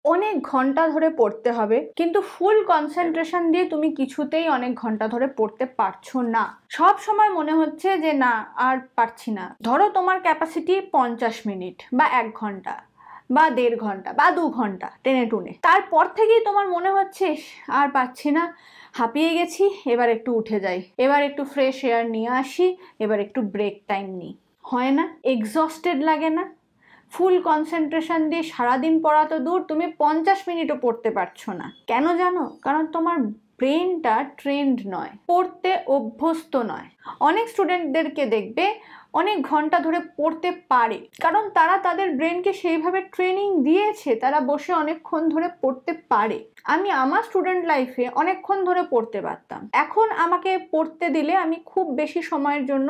অনেক ঘন্টা ধরে পড়তে হবে, কিন্তু ফুল কনসেন্ট্রেশন দিয়ে তুমি কিছুতেই অনেক ঘন্টা ধরে পড়তে পারছো না। সব সময় মনে হচ্ছে যে না আর পারছি না। ধরো তোমার ক্যাপাসিটি 50 মিনিট বা 1 ঘন্টা বা 1.5 ঘন্টা বা 2 ঘন্টা টেনে টুনে, তারপর থেকেই তোমার মনে হচ্ছে আর পারছি না, হাঁপিয়ে গেছি, এবার একটু উঠে যাই, এবার একটু ফ্রেশ এয়ার নিয়ে আসি, এবার একটু ব্রেক টাইম নিই। হয় না? এক্সস্টেড লাগে না? ফুল কনসেন্ট্রেশন দিয়ে সারাদিন পড়া তো দূর, তুমি 50 মিনিটও পড়তে পারছো না। কেন জানো? কারণ তোমার ব্রেনটা ট্রেন্ড নয়, পড়তে অভ্যস্ত নয়। অনেক স্টুডেন্টদেরকে দেখবে অনেক ঘন্টা ধরে পড়তে পারে, কারণ তারা তাদের ব্রেনকে সেইভাবে ট্রেনিং দিয়েছে, তারা বসে অনেকক্ষণ ধরে পড়তে পারে। আমি আমার স্টুডেন্ট লাইফে অনেকক্ষণ ধরে পড়তে পারতাম, এখন আমাকে পড়তে দিলে আমি খুব বেশি সময়ের জন্য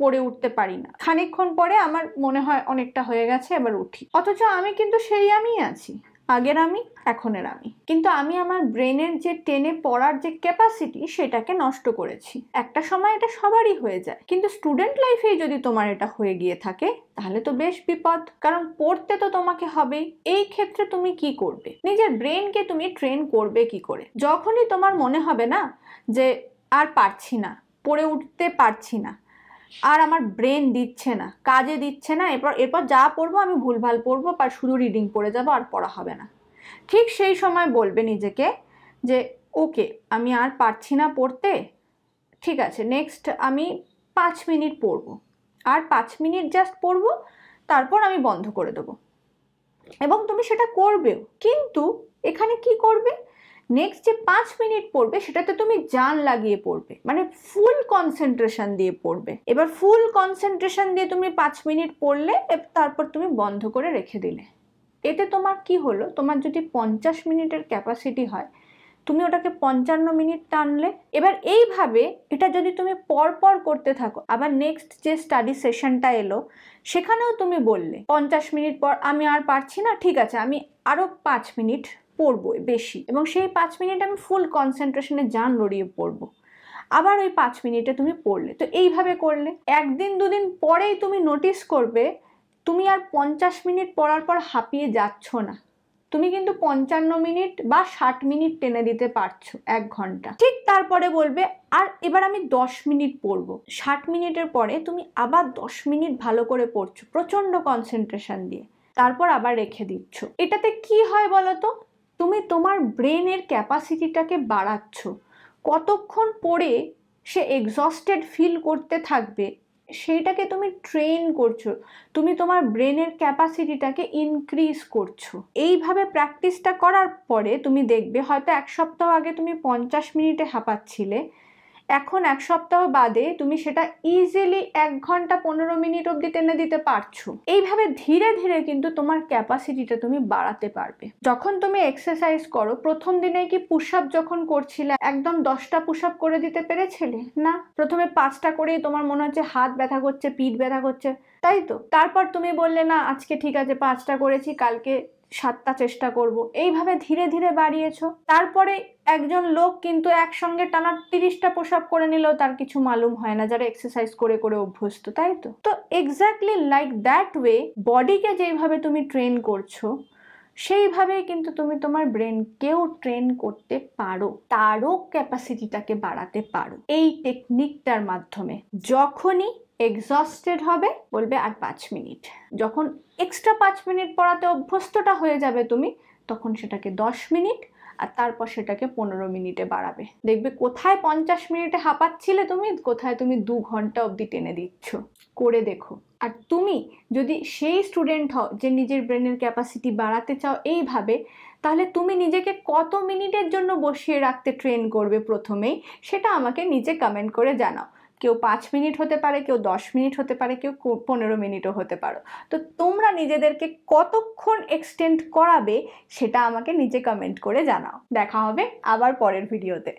পড়ে উঠতে পারি না। খানিকক্ষণ পরে আমার মনে হয় অনেকটা হয়ে গেছে, এবার উঠি। অথচ আমি কিন্তু সেই আমিই আছি, আগের আমি, এখনের আমি। কিন্তু আমি আমার ব্রেনের যে টেনে পড়ার যে ক্যাপাসিটি সেটাকে নষ্ট করেছি। একটা সময় এটা সবারই হয়ে যায়, কিন্তু স্টুডেন্ট লাইফেই যদি তোমার এটা হয়ে গিয়ে থাকে তাহলে তো বেশ বিপদ, কারণ পড়তে তো তোমাকে হবেই। এই ক্ষেত্রে তুমি কি করবে? নিজের ব্রেনকে তুমি ট্রেন করবে কি করে? যখনই তোমার মনে হবে না যে আর পারছি না, পড়ে উঠতে পারছি না, আর আমার ব্রেন দিচ্ছে না, কাজে দিচ্ছে না, এরপর এরপর যা পড়বো আমি ভুলভাল পড়বো বা শুধু রিডিং পড়ে যাবো, আর পড়া হবে না, ঠিক সেই সময় বলবে নিজেকে যে ওকে, আমি আর পারছি না পড়তে, ঠিক আছে নেক্সট আমি 5 মিনিট পড়বো, আর 5 মিনিট জাস্ট পড়বো, তারপর আমি বন্ধ করে দেবো। এবং তুমি সেটা করবেও, কিন্তু এখানে কি করবে? নেক্সট যে 5 মিনিট পড়বে সেটাতে তুমি জান লাগিয়ে পড়বে, মানে ফুল কনসেন্ট্রেশন দিয়ে পড়বে। এবার ফুল কনসেন্ট্রেশন দিয়ে তুমি 5 মিনিট পড়লে, তারপর তুমি বন্ধ করে রেখে দিলে। এতে তোমার কি হলো? তোমার যদি 50 মিনিটের ক্যাপাসিটি হয়, তুমি ওটাকে 55 মিনিট টানলে। এবার এইভাবে এটা যদি তুমি পরপর করতে থাকো, আবার নেক্সট যে স্টাডি সেশনটা এলো সেখানেও তুমি বললে 50 মিনিট পর আমি আর পারছি না, ঠিক আছে আমি আরো 5 মিনিট পড়বো বেশি, এবং সেই 5 মিনিট আমি ফুল কনসেন্ট্রেশনে জান লড়িয়ে পড়বো। আবার ওই 5 মিনিটে তুমি পড়লে, তো এইভাবে করলে একদিন দুদিন পরেই তুমি নোটিস করবে তুমি আর 50 মিনিট পড়ার পর হাঁপিয়ে যাচ্ছ না। তুমি কিন্তু 55 মিনিট বা 60 মিনিট টেনে দিতে পারছো 1 ঘন্টা। ঠিক তারপরে বলবে আর এবার আমি 10 মিনিট পড়বো। 60 মিনিটের পরে তুমি আবার 10 মিনিট ভালো করে পড়ছো প্রচন্ড কনসেন্ট্রেশন দিয়ে, তারপর আবার রেখে দিচ্ছ। এটাতে কি হয় বলতো? তুমি তোমার ব্রেনের ক্যাপাসিটিটাকে বাড়াচ্ছ। কতক্ষণ পড়ে সে এক্সস্টেড ফিল করতে থাকবে সেইটাকে তুমি ট্রেন করছো, তুমি তোমার ব্রেনের ক্যাপাসিটিটাকে ইনক্রিজ করছো। এইভাবে প্র্যাকটিসটা করার পরে তুমি দেখবে হয়তো 1 সপ্তাহ আগে তুমি 50 মিনিটে হাঁপাচ্ছিলে, এখন 1 সপ্তাহ বাদে তুমি সেটা ইজিলি 1 ঘন্টা 15 মিনিট অবধি টেনে দিতে পারছো। এইভাবে ধীরে ধীরে কিন্তু তোমার ক্যাপাসিটিটা তুমি বাড়াতে পারবে। যখন তুমি এক্সারসাইজ করো, প্রথম দিনে কি পুশ আপ যখন করছিলে একদম 10টা পুশ আপ করে দিতে পেরেছিলে? না, প্রথমে 5টা করেই তোমার মনে হচ্ছে হাত ব্যথা করছে, পিঠ ব্যথা করছে, তাই তো? তারপর তুমি বললে না আজকে ঠিক আছে 5টা করেছি, কালকে 7টা চেষ্টা করব। এইভাবে ধীরে ধীরে বাড়িয়েছো। তারপরে একজন লোক কিন্তু একসঙ্গে টানা 30টা পুশ আপ করে নিলেও তার কিছু মালুম হয় না, যারা এক্সারসাইজ করে করে অভ্যস্ত, তাই তো? তো এক্স্যাক্টলি লাইক দ্যাট ওয়ে বডিকে যেইভাবে তুমি ট্রেন করছো সেইভাবেই কিন্তু তুমি তোমার ব্রেনকেও ট্রেন করতে পারো, তারও ক্যাপাসিটিটাকে বাড়াতে পারো এই টেকনিকটার মাধ্যমে। যখনই এক্সস্টেড হবে বলবে আর 5 মিনিট, যখন এক্সট্রা 5 মিনিট পড়াতে অভ্যস্তটা হয়ে যাবে তুমি, তখন সেটাকে 10 মিনিট, আর তারপর সেটাকে 15 মিনিটে বাড়াবে। দেখবে কোথায় 50 মিনিটে হাঁপাচ্ছিলে তুমি, কোথায় তুমি 2 ঘন্টা অবধি টেনে দিচ্ছ। করে দেখো। আর তুমি যদি সেই স্টুডেন্ট হও যে নিজের ব্রেনের ক্যাপাসিটি বাড়াতে চাও এইভাবে, তাহলে তুমি নিজেকে কত মিনিটের জন্য বসিয়ে রাখতে ট্রেন করবে প্রথমেই, সেটা আমাকে নিচে কমেন্ট করে জানাও। কেউ 5 মিনিট হতে পারে, কেউ 10 মিনিট হতে পারে, কেউ 15 মিনিটও হতে পারো। তো তোমরা নিজেদেরকে কতক্ষণ এক্সটেন্ড করাবে সেটা আমাকে নিচে কমেন্ট করে জানাও। দেখা হবে আবার পরের ভিডিওতে।